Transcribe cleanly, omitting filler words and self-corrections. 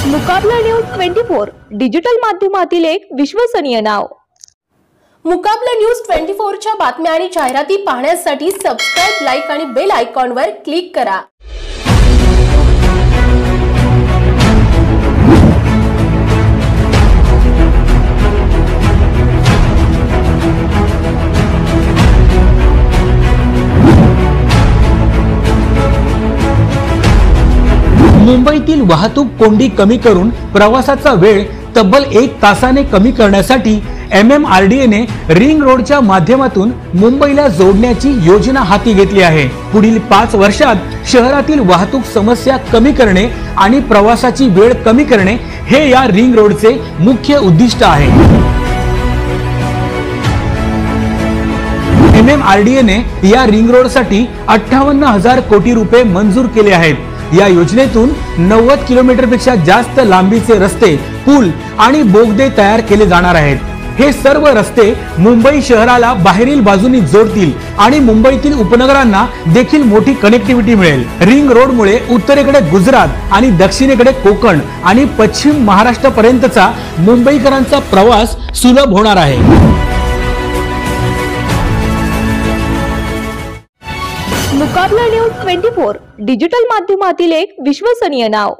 मुकाबला news 24 digital माध्यमातील एक विश्वसनीय नाव। मुकाबला न्यूज 24 च्या बातम्या आणि जाहिराती पाहण्यासाठी सबस्क्राइब, लाईक आणि बेल आयकॉनवर क्लिक करा। मुंबईतील वाहतूक कोंडी कमी करून प्रवासाचा वेळ तब्बल 1 तासाने कमी करण्यासाठी MMRDA ने रिंग रोडच्या माध्यमातून मुंबईला जोडण्याची योजना हाती घेतली आहे। पुढील 5 वर्षात शहरातील वाहतूक समस्या कमी करणे आणि प्रवासाची वेळ कमी करणे हे या रिंग रोडचे मुख्य उद्दिष्ट आहे। MMRDA ने या रिंग रोडसाठी 58,000 कोटी रुपये मंजूर केले आहेत। या योजनेतून 90 किलोमीटरपेक्षा जास्त लांबीचे रस्ते, पूल आणि बोगदे तयार केले जाणार आहेत। हे सर्व रस्ते मुंबई शहराला बाहेरील बाजूनी जोडतील आणि मुंबईतील उपनगरांना देखील मोठी कनेक्टिव्हिटी मिळेल। रिंग रोडमुळे उत्तरेकडे गुजरात आणि दक्षिणेकडे कोकण आणि पश्चिम महाराष्ट्रापर्यंतचा मुंबईकरांचा प्रवास सुलभ होणार आहे। मुकाबला न्यूज 24 डिजिटल माध्यमातील एक विश्वसनीय नाव।